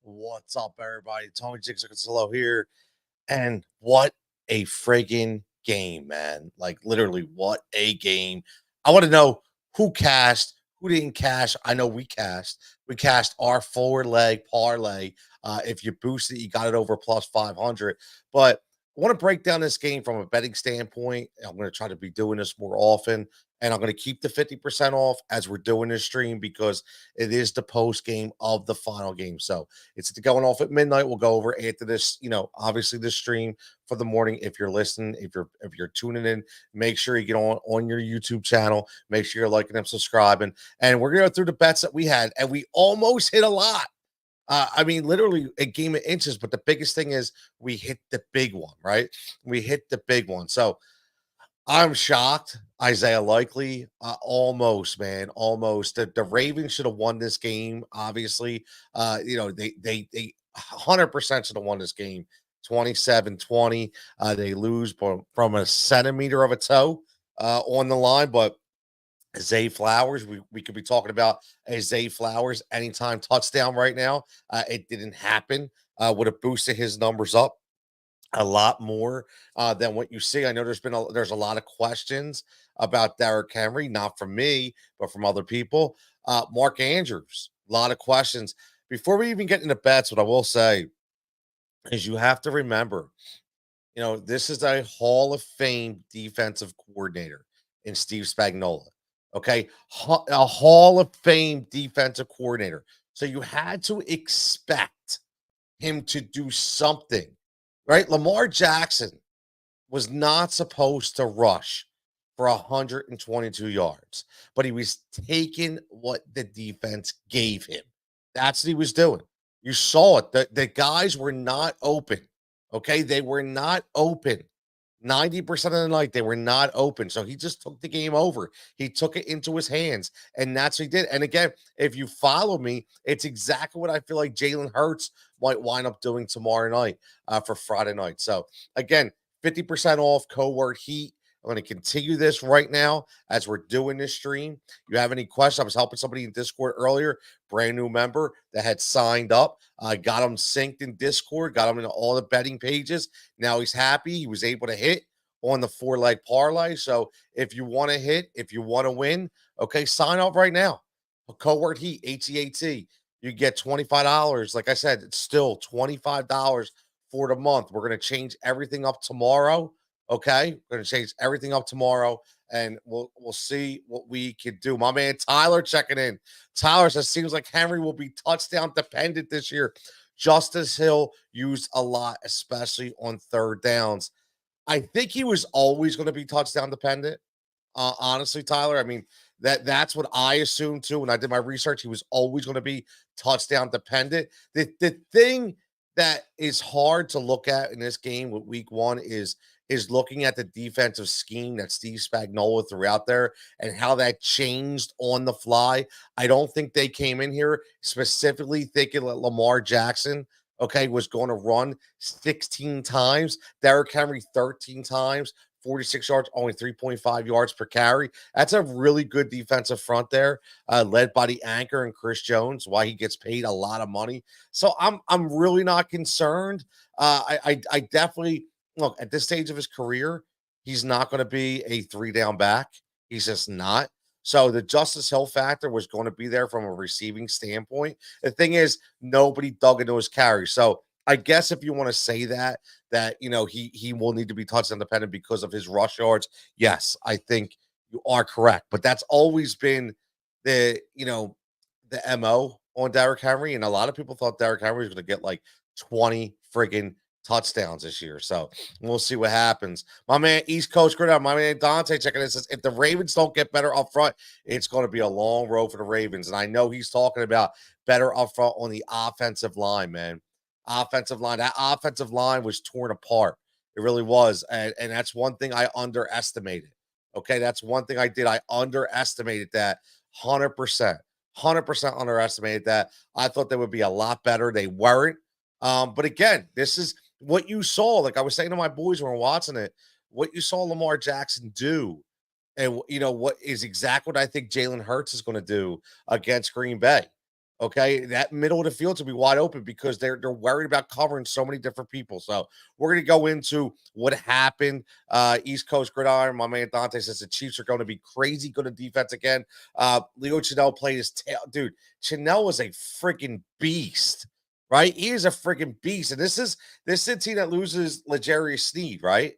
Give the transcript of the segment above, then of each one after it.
What's up, everybody? Tony Jigsaw Cutillo here. And what a friggin' game, man. Like, literally, what a game. I want to know who cashed, who didn't cash. I know we cashed. We cashed our forward leg parlay. If you boosted it, you got it over plus 500. But I want to break down this game from a betting standpoint. I'm going to try to be doing this more often. And I'm going to keep the 50% off as we're doing this stream because it is the post game of the final game. So it's going off at midnight. We'll go over after this, obviously this stream for the morning. If you're listening, if you're tuning in, make sure you get on your YouTube channel. Make sure you're liking and subscribing. And we're gonna go through the bets that we had, and we almost hit a lot. I mean, literally a game of inches, but the biggest thing is we hit the big one, right? We hit the big one. So I'm shocked. Isaiah Likely, almost, man, almost. The Ravens should have won this game. Obviously, they 100% should have won this game. 27-20. They lose from a centimeter of a toe on the line, but Zay Flowers, we could be talking about a Zay Flowers anytime touchdown right now. It didn't happen. Would have boosted his numbers up a lot more than what you see. I know there's a lot of questions about Derrick Henry, not from me, but from other people. Mark Andrews, a lot of questions. Before we even get into bets, what I will say is you have to remember, this is a Hall of Fame defensive coordinator in Steve Spagnuolo. Okay, a Hall of Fame defensive coordinator. So you had to expect him to do something, right? Lamar Jackson was not supposed to rush for 122 yards, but he was taking what the defense gave him. That's what he was doing. You saw it. The guys were not open. Okay. They were not open. 90% of the night, they were not open. So he just took the game over. He took it into his hands, and that's what he did. And again, if you follow me, it's exactly what I feel like Jalen Hurts might wind up doing tomorrow night for Friday night. So again, 50% off code word heat. I'm going to continue this right now as we're doing this stream. You have any questions? I was helping somebody in Discord earlier, brand new member that had signed up. I got him synced in Discord, got him into all the betting pages. Now he's happy. He was able to hit on the 4-leg parlay. So if you want to hit, if you want to win, okay, sign up right now. Code word heat, HEAT. You get $25. Like I said, it's still $25 for the month. We're going to change everything up tomorrow. Okay, we're going to change everything up tomorrow, and we'll see what we can do. My man Tyler checking in. Tyler says, seems like Henry will be touchdown dependent this year. Justice Hill used a lot, especially on third downs. I think he was always going to be touchdown dependent. Honestly, Tyler. I mean, that's what I assumed too. When I did my research, he was always going to be touchdown dependent. The thing that is hard to look at in this game with week one is looking at the defensive scheme that Steve Spagnuolo threw out there and how that changed on the fly. I don't think they came in here specifically thinking that Lamar Jackson, okay, was going to run 16 times, Derrick Henry 13 times, 46 yards, only 3.5 yards per carry. That's a really good defensive front there, led by the anchor and Chris Jones, why he gets paid a lot of money. So I'm really not concerned. I definitely look at this stage of his career, he's not going to be a 3-down back. He's just not. So the Justice Hill factor was going to be there from a receiving standpoint. The thing is, nobody dug into his carry. So I guess if you want to say that he will need to be touchdown dependent because of his rush yards, yes, I think you are correct. But that's always been the MO on Derrick Henry, and a lot of people thought Derrick Henry was going to get like 20 friggin' touchdowns this year. So we'll see what happens. My man, East Coast Gridiron, my man Dante checking in says, if the Ravens don't get better up front, it's going to be a long road for the Ravens. And I know he's talking about better up front on the offensive line, man. Offensive line. That offensive line was torn apart. It really was. And that's one thing I underestimated. Okay. That's one thing I did. I underestimated that 100%. 100% underestimated that. I thought they would be a lot better. They weren't. But again, this is what you saw. Like I was saying to my boys when we're watching it, what you saw Lamar Jackson do, and what is exactly what I think Jalen Hurts is going to do against Green Bay. Okay, that middle of the field to be wide open because they're worried about covering so many different people. So we're gonna go into what happened. East Coast Gridiron. My man Dante says the Chiefs are going to be crazy good at defense again. Leo Chanel played his tail, dude. Chanel was a freaking beast, right? He is a freaking beast, and this is a team that loses L'Jarius Sneed, right?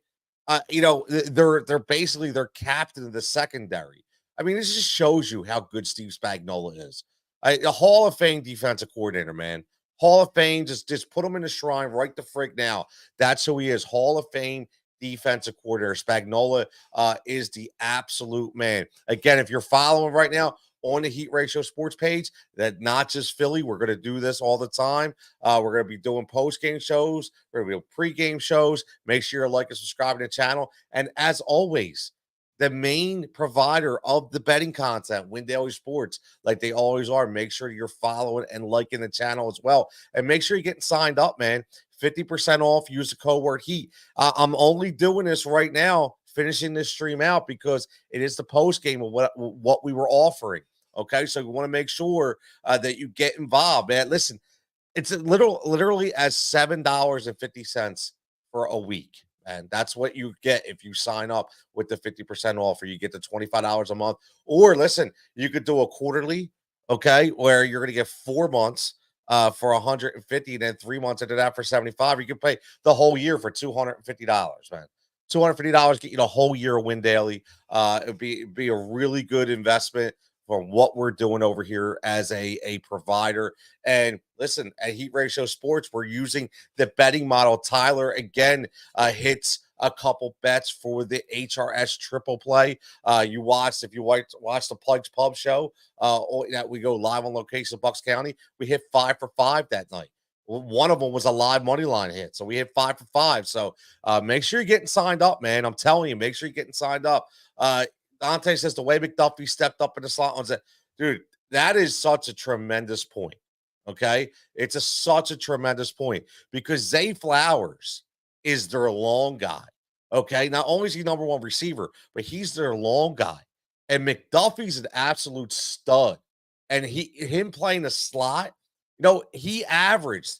They're basically their captain of the secondary. I mean, this just shows you how good Steve Spagnuolo is. A Hall of Fame defensive coordinator, man. Hall of Fame, just put him in the shrine right the frig now. That's who he is. Hall of Fame defensive coordinator. Spagnola is the absolute man. Again, if you're following right now on the Heat Ratio Sports page, that not just Philly, we're going to do this all the time. We're going to be doing post-game shows. We're going to be doing pre-game shows. Make sure you're like and subscribing to the channel. And as always, the main provider of the betting content, Win Daily Sports, like they always are. Make sure you're following and liking the channel as well. And make sure you're getting signed up, man. 50% off. Use the code word HEAT. I'm only doing this right now, finishing this stream out because it is the post game of what we were offering. Okay, so you want to make sure that you get involved, man. Listen, it's literally as $7.50 for a week. And that's what you get if you sign up with the 50% offer. You get the $25 a month. Or listen, you could do a quarterly, okay, where you're going to get 4 months for 150, and then 3 months into that for 75. You can pay the whole year for $250, man. $250 get you the whole year of Win Daily. It'd be a really good investment for what we're doing over here as a provider. And listen, at Heat Ratio Sports, we're using the betting model. Tyler again hits a couple bets for the HRS triple play. You watched, if you watch the Plugs Pub show, that we go live on location in Bucks County, we hit 5 for 5 that night. One of them was a live money line hit. So we hit 5 for 5. So make sure you're getting signed up, man. I'm telling you, make sure you're getting signed up. Dante says the way McDuffie stepped up in the slot was that, dude, that is such a tremendous point. Okay. It's such a tremendous point because Zay Flowers is their long guy. Okay. Not only is he number one receiver, but he's their long guy. And McDuffie's an absolute stud. And him playing the slot, he averaged,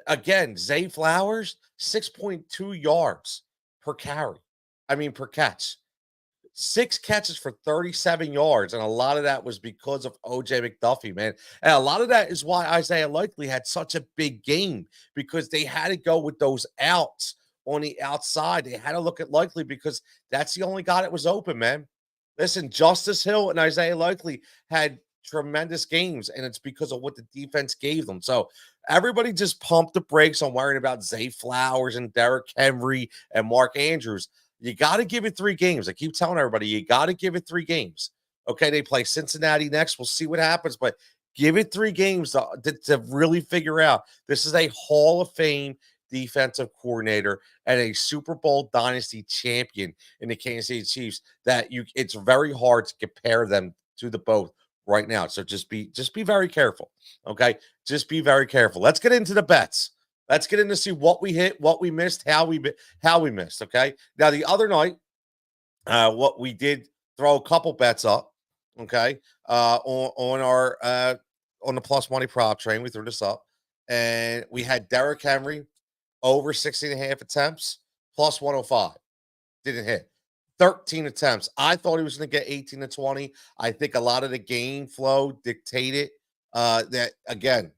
again, Zay Flowers, 6.2 yards per carry. Per catch. 6 catches for 37 yards, and a lot of that was because of OJ McDuffie, man. And a lot of that is why Isaiah Likely had such a big game because they had to go with those outs on the outside. They had to look at Likely because that's the only guy that was open, man. Listen, Justice Hill and Isaiah Likely had tremendous games, and it's because of what the defense gave them. So everybody just pumped the brakes on worrying about Zay Flowers and Derrick Henry and Mark Andrews. You got to give it 3 games. I keep telling everybody, you got to give it 3 games. Okay, they play Cincinnati next. We'll see what happens, but give it 3 games to really figure out. This is a Hall of Fame defensive coordinator and a Super Bowl dynasty champion in the Kansas City Chiefs that it's very hard to compare them to the both right now. So just be very careful. Okay, just be very careful. Let's get into the bets. Let's get in to see what we hit, what we missed, how we missed. Okay. Now the other night, what we did throw a couple bets up. Okay. On our on the plus money prop train, we threw this up, and we had Derrick Henry over 16.5 attempts plus 105. Didn't hit. 13 attempts. I thought he was going to get 18 to 20. I think a lot of the game flow dictated that again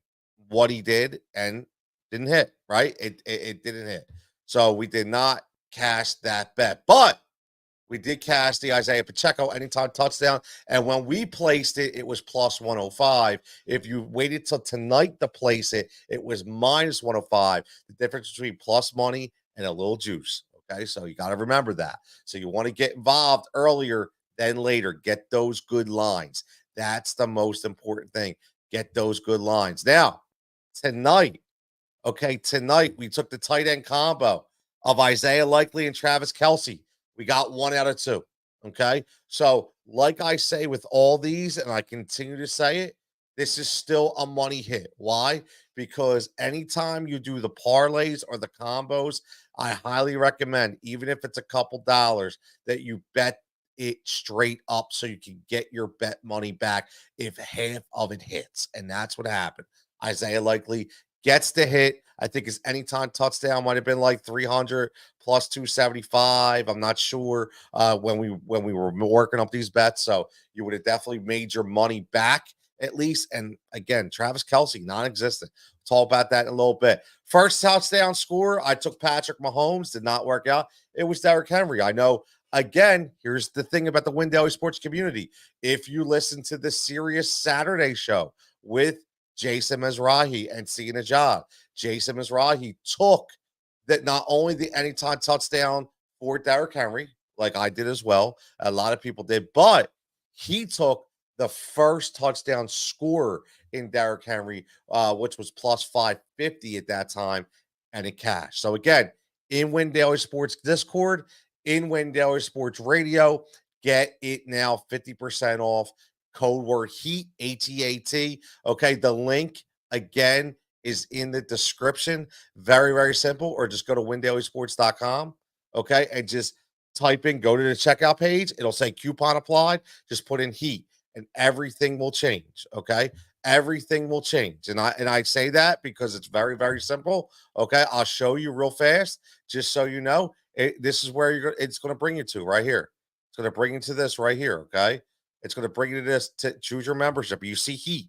what he did, and didn't hit, right? It didn't hit. So we did not cash that bet. But we did cash the Isaiah Pacheco anytime touchdown. And when we placed it, it was plus 105. If you waited till tonight to place it, it was minus 105. The difference between plus money and a little juice. Okay, so you got to remember that. So you want to get involved earlier than later. Get those good lines. That's the most important thing. Get those good lines. Now, tonight, we took the tight end combo of Isaiah Likely and Travis Kelce. We got 1 out of 2. Okay. So, like I say with all these, and I continue to say it, this is still a money hit. Why? Because anytime you do the parlays or the combos, I highly recommend, even if it's a couple dollars, that you bet it straight up so you can get your bet money back if half of it hits. And that's what happened. Isaiah Likely gets the hit. I think his anytime touchdown might have been like 300 plus 275. I'm not sure when we were working up these bets. So you would have definitely made your money back at least. And again, Travis Kelce, non-existent. Talk about that in a little bit. First touchdown score, I took Patrick Mahomes. Did not work out. It was Derrick Henry. I know. Again, here's the thing about the Win Daily Sports community. If you listen to the Sirius Saturday show with Jason Mizrahi and Sia Najad, Jason Mizrahi took that not only the anytime touchdown for Derrick Henry, like I did as well, a lot of people did, but he took the first touchdown scorer in Derrick Henry, which was plus 550 at that time, and it cashed. So again, in Win Daily Sports Discord, in Win Daily Sports Radio, get it now 50% off. Code word HEAT, HEAT. Okay, the link again is in the description. Very, very simple. Or just go to windailysports.com. Okay, and just type in, go to the checkout page. It'll say coupon applied. Just put in HEAT and everything will change. Okay, everything will change. And I say that because it's very, very simple. Okay, I'll show you real fast, just so you know. This is where it's going to bring you to right here. It's going to bring you to this right here. Okay, it's going to bring you to this to choose your membership. You see HEAT.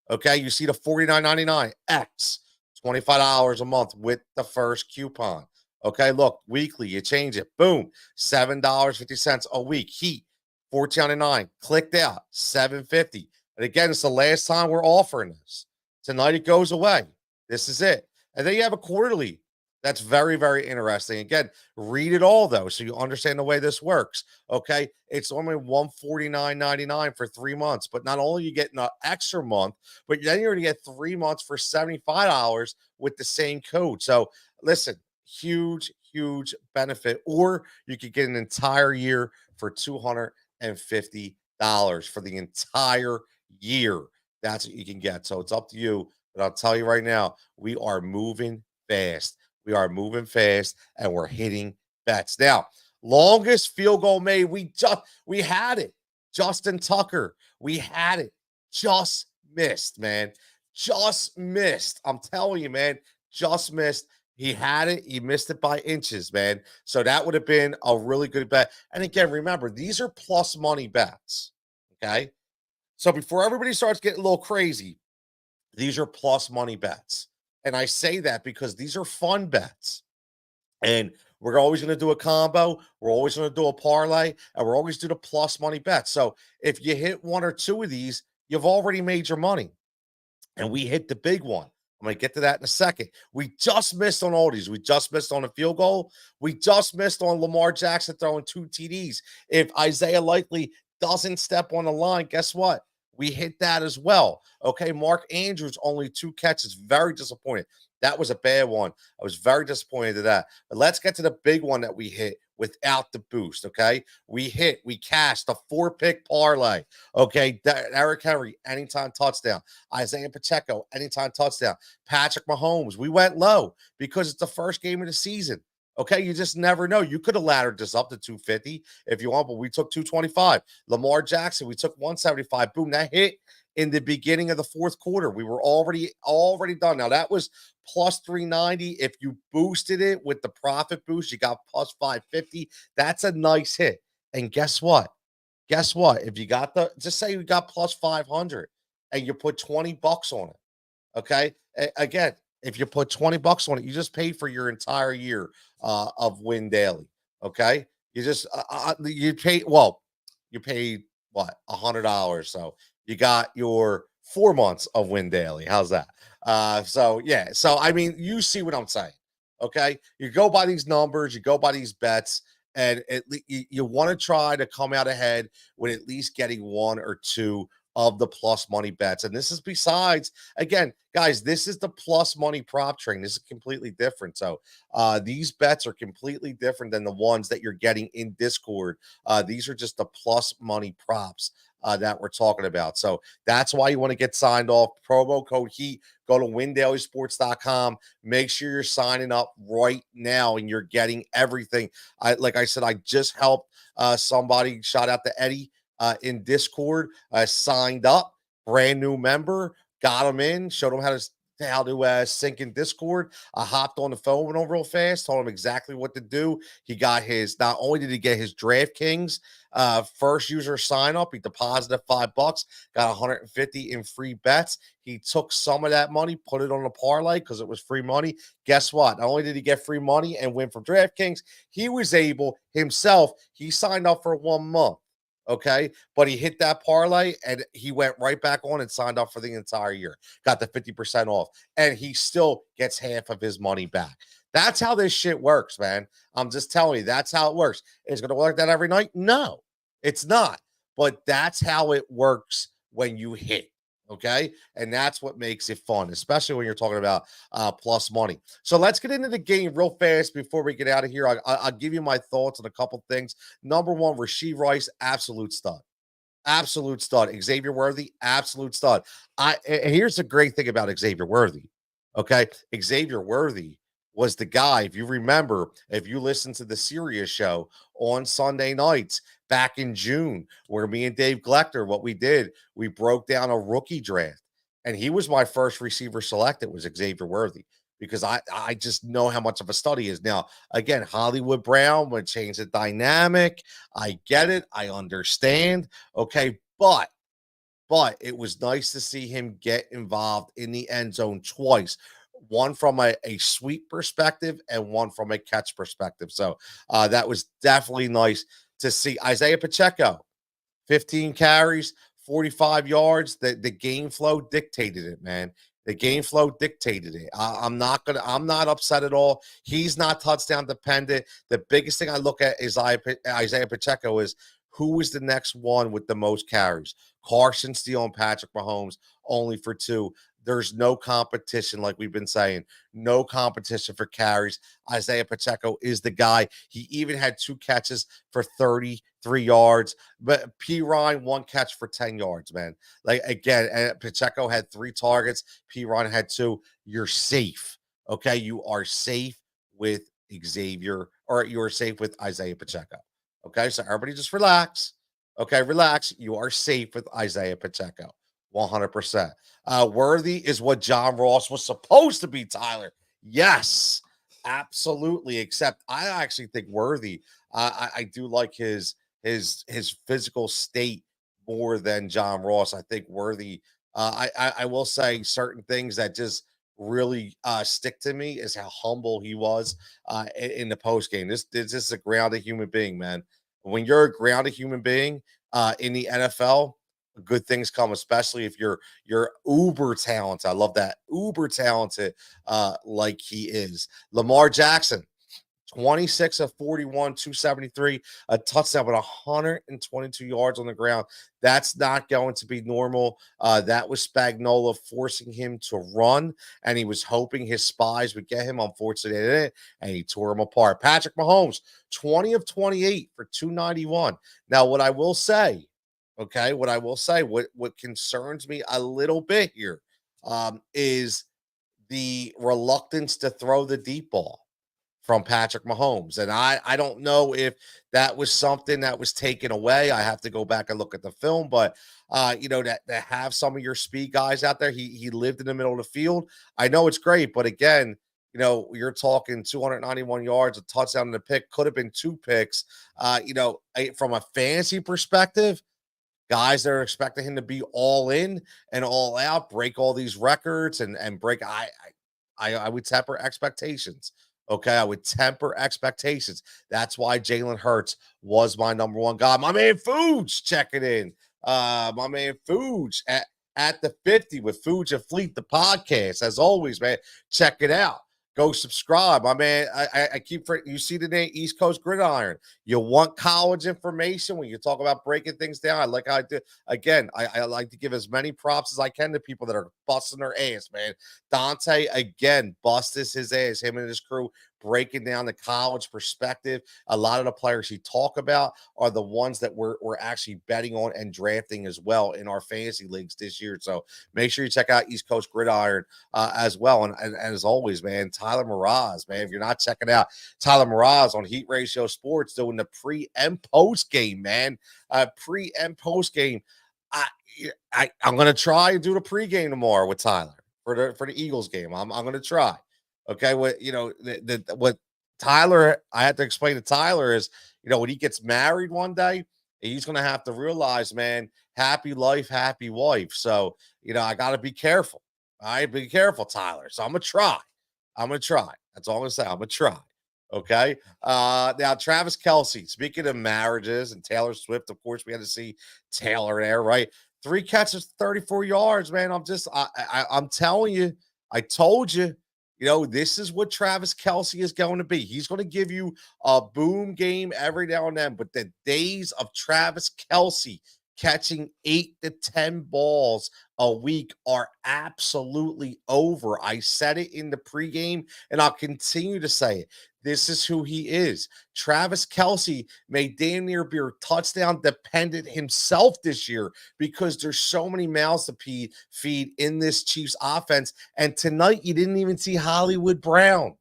Okay, you see the $49.99 X, $25 a month with the first coupon. Okay, look, weekly, you change it. Boom, $7.50 a week. HEAT, $14.99. Clicked out, $7.50. And again, it's the last time we're offering this. Tonight it goes away. This is it. And then you have a quarterly. That's very, very interesting. Again, read it all though, so you understand the way this works. Okay, it's only $149.99 for 3 months, but not only are you getting an extra month, but then you're going to get 3 months for $75 with the same code. So listen, huge, huge benefit. Or you could get an entire year for $250 for the entire year. That's what you can get. So it's up to you. But I'll tell you right now, we are moving fast. We are moving fast and we're hitting bets. Now, longest field goal made, we had it. Justin Tucker, we had it. Just missed, man. Just missed. I'm telling you, man, just missed. He had it. He missed it by inches, man. So that would have been a really good bet. And again, remember, these are plus money bets. Okay. So before everybody starts getting a little crazy, these are plus money bets. And I say that because these are fun bets. And we're always going to do a combo. We're always going to do a parlay. And we're always do the plus money bets. So if you hit one or two of these, you've already made your money. And we hit the big one. I'm going to get to that in a second. We just missed on all these. We just missed on a field goal. We just missed on Lamar Jackson throwing 2 TDs. If Isaiah Likely doesn't step on the line, guess what? We hit that as well. Okay, Mark Andrews, only 2 catches. Very disappointed. That was a bad one. I was very disappointed at that. But let's get to the big one that we hit without the boost, okay? We cashed a 4-pick parlay, okay? Derrick Henry, anytime touchdown. Isaiah Pacheco, anytime touchdown. Patrick Mahomes, we went low because it's the first game of the season. Okay, you just never know. You could have laddered this up to 250 if you want, but we took 225. Lamar Jackson, we took 175. Boom, that hit in the beginning of the fourth quarter. We were already done. Now that was plus 390. If you boosted it with the profit boost, you got plus 550. That's a nice hit. And guess what? Guess what? If you got just say you got plus 500 and you put 20 bucks on it. Okay. Again, if you put 20 bucks on it, you just paid for your entire year of Win Daily. Okay. You just, you paid what? $100. So you got your 4 months of Win Daily. How's that? So yeah. So, I mean, you see what I'm saying. Okay. You go by these numbers, you go by these bets, and you want to try to come out ahead with at least getting 1 or 2 of the plus money bets. And this is besides, again, guys, this is the plus money prop train. This is completely different. So these bets are completely different than the ones that you're getting in Discord. These are just the plus money props that we're talking about. So that's why you want to get signed off. Promo code HEAT. Go to windailysports.com. Make sure you're signing up right now and you're getting everything. Like I said, I just helped somebody, shout out to Eddie in Discord, signed up, brand new member, got him in, showed him how to sync in Discord. I hopped on the phone with him real fast, told him exactly what to do. He got not only did he get his DraftKings first user sign up, he deposited $5, got 150 in free bets. He took some of that money, put it on a parlay because it was free money. Guess what? Not only did he get free money and win from DraftKings, he was able himself, he signed up for 1 month. Okay, but he hit that parlay and he went right back on and signed up for the entire year. Got the 50% off, and he still gets half of his money back. That's how this shit works, man. I'm just telling you, that's how it works. Is it going to work that every night? No, it's not. But that's how it works when you hit. Okay, and that's what makes it fun, especially when you're talking about plus money. So let's get into the game real fast before we get out of here. I'll give you my thoughts on a couple things. Number one, Rashee Rice, absolute stud. Absolute stud. Xavier Worthy, absolute stud. And here's the great thing about Xavier Worthy. Okay. Xavier Worthy was the guy, if you remember, if you listen to the Sirius show on Sunday nights back in June, where me and Dave Glechter, what we did, we broke down a rookie draft. And he was my first receiver selected, was Xavier Worthy, because I just know how much of a stud he is. Now, again, Hollywood Brown would change the dynamic. I get it. I understand. Okay. But it was nice to see him get involved in the end zone twice. One from a sweep perspective and one from a catch perspective. So that was definitely nice to see. Isaiah Pacheco, 15 carries, 45 yards. The game flow dictated it, man. The game flow dictated it. I'm not upset at all. He's not touchdown dependent. The biggest thing I look at is Isaiah Pacheco is who is the next one with the most carries. Carson Steele and Patrick Mahomes only for 2. There's no competition, like we've been saying. No competition for carries. Isaiah Pacheco is the guy. He even had 2 catches for 33 yards. But P. Ryan, 1 catch for 10 yards, man. Like, again, Pacheco had 3 targets. P. Ryan had 2. You're safe. Okay? You are safe with Xavier, or you are safe with Isaiah Pacheco. Okay? So everybody just relax. Okay? Relax. You are safe with Isaiah Pacheco. 100%. Worthy is what John Ross was supposed to be, Tyler. Yes, absolutely. Except I actually think Worthy, I do like his physical state more than John Ross. I think Worthy, I will say certain things that just really stick to me is how humble he was in the post game. This is a grounded human being, man. When you're a grounded human being in the NFL, good things come, especially if you're uber talented. I love that, uber talented, like he is. Lamar Jackson, 26 of 41, 273, a touchdown with 122 yards on the ground. That's not going to be normal. That was Spagnuolo forcing him to run, and he was hoping his spies would get him. Unfortunately, they didn't, and he tore him apart. Patrick Mahomes, 20 of 28 for 291. Now, what I will say, okay, what concerns me a little bit here is the reluctance to throw the deep ball from Patrick Mahomes. And I don't know if that was something that was taken away. I have to go back and look at the film, but that have some of your speed guys out there. He lived in the middle of the field. I know it's great, but again, you're talking 291 yards, a touchdown, and a pick. Could have been 2 picks. From a fantasy perspective, guys that are expecting him to be all in and all out, break all these records and break. I would temper expectations. Okay, I would temper expectations. That's why Jalen Hurts was my number 1 guy. My man Foods checking in. My man Foods at the 50 with Foods and Fleet, the podcast. As always, man, check it out. Go subscribe, my man. I keep, you see the name East Coast Gridiron. You want college information when you talk about breaking things down. I like how I do. Again, I like to give as many props as I can to people that are busting their ass, man. Dante, again, busted his ass, him and his crew, breaking down the college perspective. A lot of the players he talk about are the ones that we're actually betting on and drafting as well in our fantasy leagues this year. So make sure you check out East Coast Gridiron as well. And as always, man, Tyler Mraz, man, if you're not checking out Tyler Mraz on Heat Ratio Sports doing the pre and post game, man, pre and post game. I'm gonna try and do the pregame tomorrow with Tyler for the Eagles game. I'm gonna try. Okay, what what Tyler I had to explain to Tyler is, when he gets married one day, he's gonna have to realize, man, happy life, happy wife. So I gotta be careful. All right, be careful, Tyler. So I'm gonna try. I'm gonna try. That's all I'm gonna say. I'm gonna try. Okay. Now Travis Kelce, speaking of marriages and Taylor Swift, of course, we had to see Taylor there, right? 3 catches, 34 yards, man. I'm telling you, I told you, this is what Travis Kelce is going to be. He's going to give you a boom game every now and then, but the days of Travis Kelce catching 8 to 10 balls a week are absolutely over. I said it in the pregame, and I'll continue to say it. This is who he is. Travis Kelce may damn near be touchdown dependent himself this year because there's so many mouths to feed in this Chiefs offense. And tonight, you didn't even see Hollywood Brown,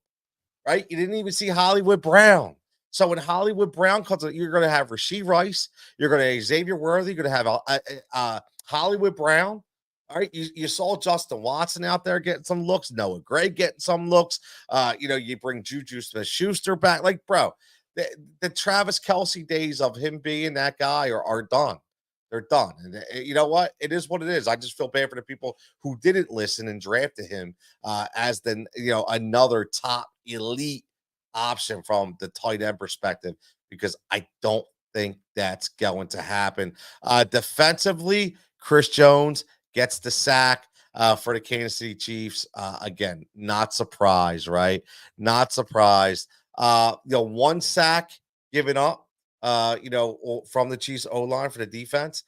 right? You didn't even see Hollywood Brown. So when Hollywood Brown comes out, you're going to have Rashee Rice, you're going to have Xavier Worthy, you're going to have Hollywood Brown. All right, you saw Justin Watson out there getting some looks, Noah Gray getting some looks. You bring Juju Smith-Schuster back. Like, bro, the Travis Kelce days of him being that guy are done. They're done. And you know what? It is what it is. I just feel bad for the people who didn't listen and drafted him as another top elite option from the tight end perspective, because I don't think that's going to happen. Defensively, Chris Jones gets the sack for the Kansas City Chiefs. Again, not surprised, right? Not surprised. 1 sack given up, from the Chiefs O-line for the defense.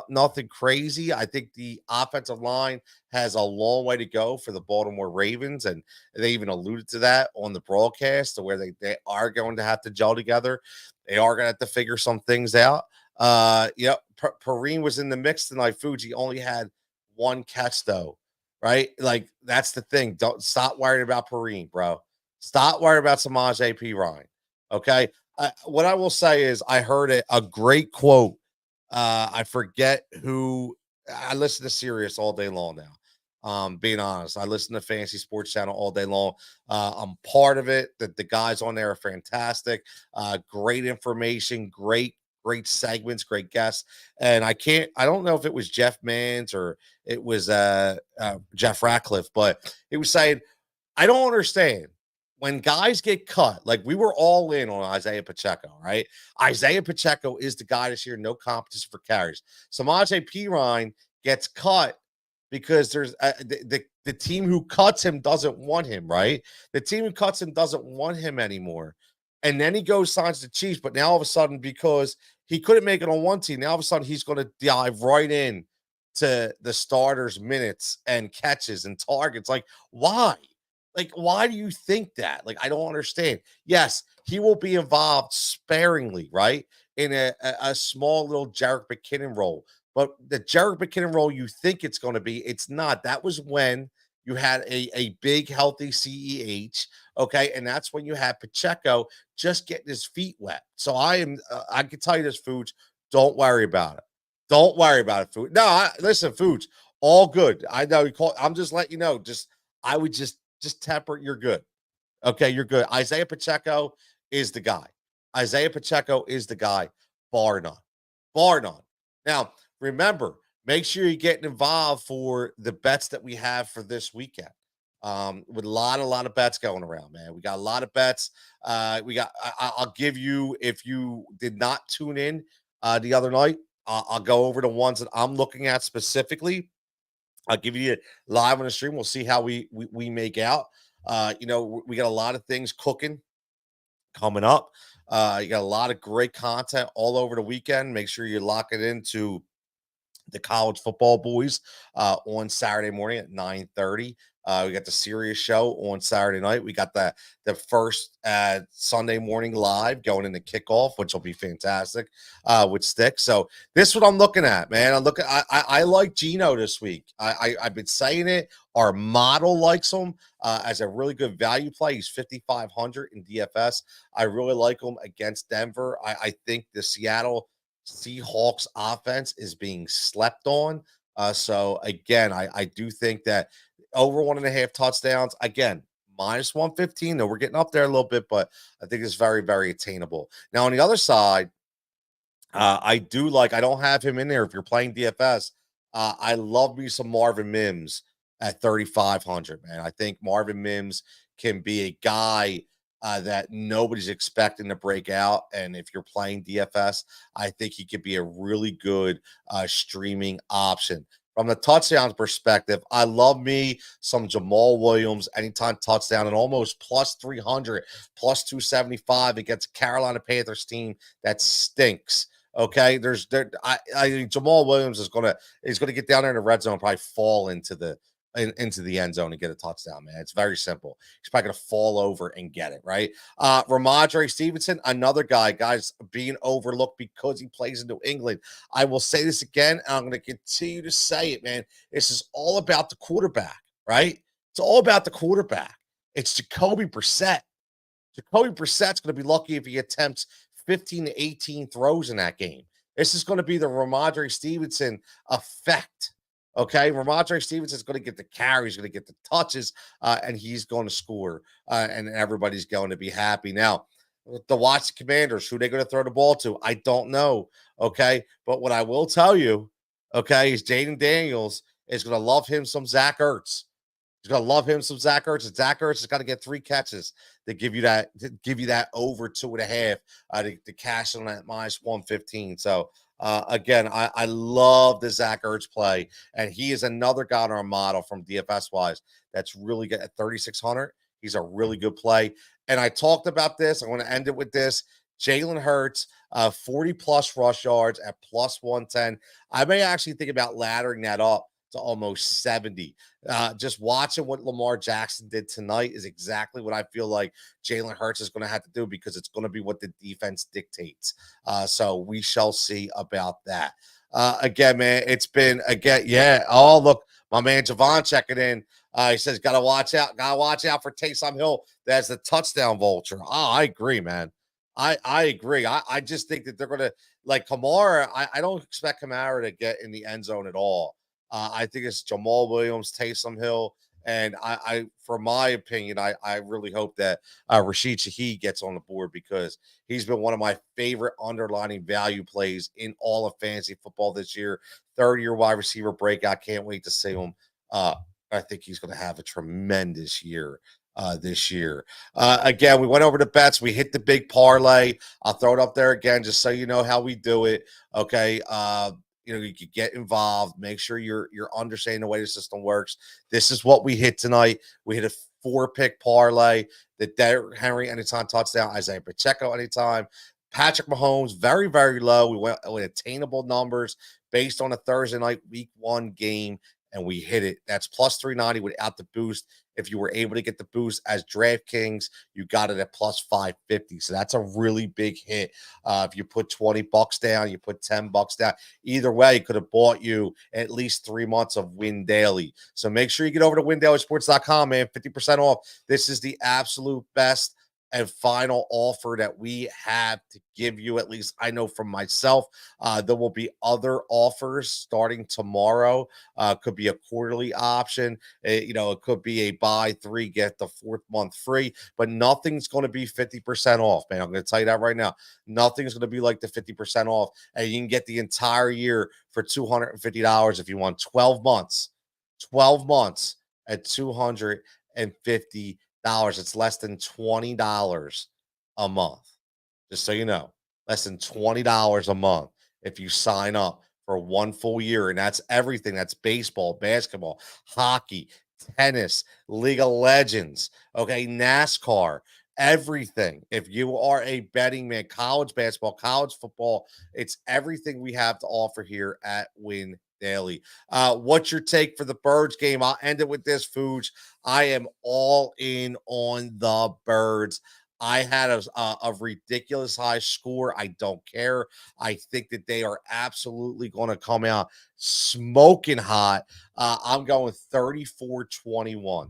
Nothing crazy. I think the offensive line has a long way to go for the Baltimore Ravens, and they even alluded to that on the broadcast, to where they are going to have to gel together. They are going to have to figure some things out. Perrine was in the mix tonight. Fuji only had 1 catch though, right? Like, that's the thing. Don't stop worrying about Perrine, bro. Stop worrying about Samaje Perine. Okay. What I will say is, I heard a great quote. I forget who. I listen to Sirius all day long now. Being honest, I listen to Fantasy Sports Channel all day long. I'm part of it. The guys on there are fantastic. Great information, great segments, great guests. And I don't know if it was Jeff Mans or it was Jeff Ratcliffe, but it was saying, I don't understand when guys get cut. Like, we were all in on Isaiah Pacheco, right? Isaiah Pacheco is the guy this year, no competition for carries. Samaje Perine gets cut because there's the team who cuts him doesn't want him, right? The team who cuts him doesn't want him anymore. And then he goes, signs the Chiefs, but now all of a sudden, because he couldn't make it on one team, now all of a sudden he's going to dive right in to the starters' minutes and catches and targets. Like, why? Like, why do you think that? Like, I don't understand. Yes, he will be involved sparingly, right? In a small little Jerick McKinnon role. But the Jerick McKinnon role you think it's going to be, it's not. That was when you had a big, healthy CEH, okay? And that's when you had Pacheco just getting his feet wet. So I can tell you this, Foods, don't worry about it. Don't worry about it, Food. No, listen, Foods, all good. I know you call. I'm just letting you know. I would just temper. You're good. Okay, you're good. Isaiah Pacheco is the guy. Isaiah Pacheco is the guy, bar none. Bar none. Now, remember, make sure you're getting involved for the bets that we have for this weekend. With a lot of bets going around, man. We got a lot of bets. I'll give you, if you did not tune in the other night, I'll go over the ones that I'm looking at specifically. I'll give you live on the stream. We'll see how we make out. We got a lot of things cooking coming up. You got a lot of great content all over the weekend. Make sure you lock it into the college football boys on Saturday morning at 9:30. We got the Sirius show on Saturday night. We got the first Sunday morning live going into kickoff, which will be fantastic with Stick. So this is what I'm looking at, man. I like Gino this week. I've been saying it. Our model likes him as a really good value play. He's 5,500 in DFS. I really like him against Denver. I think the Seattle Seahawks offense is being slept on. So again, I do think that over 1.5 touchdowns, again, minus 115, though we're getting up there a little bit, but I think it's very, very attainable. Now on the other side, I don't have him in there if you're playing DFS. I love me some Marvin Mims at 3,500, man. I think Marvin Mims can be a guy that nobody's expecting to break out. And if you're playing DFS, I think he could be a really good streaming option. From the touchdowns perspective, I love me some Jamal Williams anytime touchdown and almost plus 300, plus 275 against Carolina Panthers team that stinks. Okay, Jamal Williams is gonna get down there in the red zone, probably fall into the end zone and get a touchdown, man. It's very simple. He's probably gonna fall over and get it right. Ramondre Stevenson, another guys being overlooked because he plays in New England. I will say this again, and I'm gonna continue to say it, man. This is all about the quarterback, right? It's all about the quarterback. It's Jacoby Brissett. Jacoby Brissett's going to be lucky if he attempts 15 to 18 throws in that game. This is going to be the Ramondre Stevenson effect. Okay, Ramondre Stevenson is going to get the carries, going to get the touches, and he's going to score, and everybody's going to be happy. Now, the Washington Commanders, who they're going to throw the ball to, I don't know. Okay, but what I will tell you, okay, is Jaden Daniels is going to love him some Zach Ertz. He's gonna love him some Zach Ertz. And Zach Ertz has got to get 3 catches to give you that over 2.5 to cash on that minus 115. So again, I love the Zach Ertz play, and he is another guy on our model from DFS wise that's really good at 3,600. He's a really good play. And I talked about this. I want to end it with this. Jalen Hurts, 40 plus rush yards at plus 110. I may actually think about laddering that up to almost 70. Just watching what Lamar Jackson did tonight is exactly what I feel like Jalen Hurts is going to have to do, because it's going to be what the defense dictates. So we shall see about that. Again, man, it's been yeah. Oh, look, my man Javon checking in. He says, gotta watch out for Taysom Hill. That's the touchdown vulture. Oh, I agree, man. I agree. I just think that they're gonna, like Kamara. I don't expect Kamara to get in the end zone at all. I think it's Jamal Williams, Taysom Hill, and for my opinion, I really hope that Rashid Shaheed gets on the board, because he's been one of my favorite underlining value plays in all of fantasy football this year. 3rd-year wide receiver breakout. Can't wait to see him. I think he's going to have a tremendous year this year. Again, we went over the bets. We hit the big parlay. I'll throw it up there again just so you know how we do it. Okay. You could get involved. Make sure you're understanding the way the system works. This is what we hit tonight. We hit a 4-pick parlay. The Derrick Henry anytime touchdown, Isaiah Pacheco anytime, Patrick Mahomes very, very low. We went with attainable numbers based on a Thursday night week 1 game, and we hit it. That's plus 390 without the boost. If you were able to get the boost as DraftKings, you got it at plus 550. So that's a really big hit. If you put $20 down, you put $10 down. Either way, it could have bought you at least 3 months of Win Daily. So make sure you get over to windailysports.com, man. 50% off. This is the absolute best and final offer that we have to give you. At least I know from myself. There will be other offers starting tomorrow. Could be a quarterly option. It could be a buy 3, get the 4th month free, but nothing's going to be 50% off, man. I'm going to tell you that right now. Nothing's going to be like the 50% off, and you can get the entire year for $250 if you want 12 months. 12 months at $250. It's less than $20 a month. Just so you know, less than $20 a month if you sign up for 1 full year. And that's everything. That's baseball, basketball, hockey, tennis, League of Legends, okay, NASCAR, everything. If you are a betting man, college basketball, college football, it's everything we have to offer here at Win Daily. What's your take for the Birds game? I'll end it with this, Foods. I am all in on the Birds. I had a ridiculous high score. I don't care. I think that they are absolutely going to come out smoking hot. I'm going 34-21.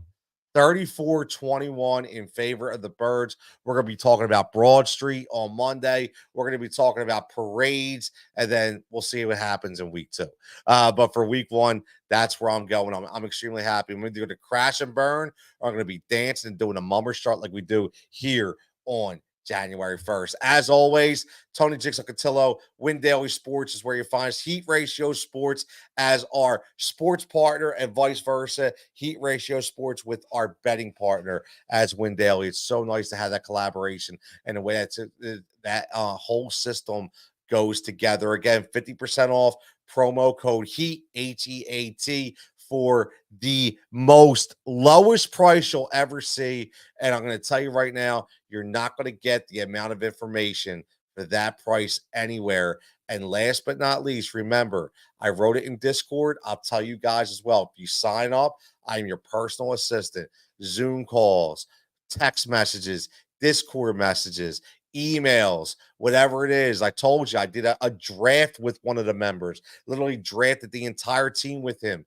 34-21 in favor of the Birds. We're going to be talking about Broad Street on Monday. We're going to be talking about parades, and then we'll see what happens in week 2. But for week 1, that's where I'm going. I'm extremely happy. I'm going to do the crash and burn, or I'm going to be dancing and doing a mummer start like we do here on January 1st. As always, Tony Jigsaw Cutillo, Win Daily Sports is where you find us. Heat Ratio Sports as our sports partner, and vice versa. Heat Ratio Sports with our betting partner as Win Daily. It's so nice to have that collaboration and the way that whole system goes together. Again, 50% off, promo code HEAT, HEAT, for the most lowest price you'll ever see. And I'm going to tell you right now, you're not going to get the amount of information for that price anywhere. And last but not least, remember, I wrote it in Discord. I'll tell you guys as well. If you sign up, I'm your personal assistant. Zoom calls, text messages, Discord messages, emails, whatever it is. I told you I did a draft with one of the members, literally drafted the entire team with him.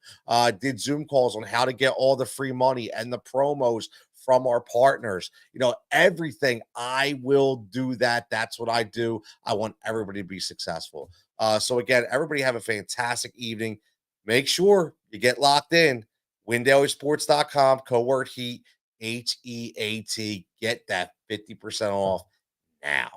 Did Zoom calls on how to get all the free money and the promos from our partners. Everything. I will do that. That's what I do. I want everybody to be successful. So again, everybody have a fantastic evening. Make sure you get locked in. WinDailySports.com, code word HEAT, HEAT. Get that 50% off now.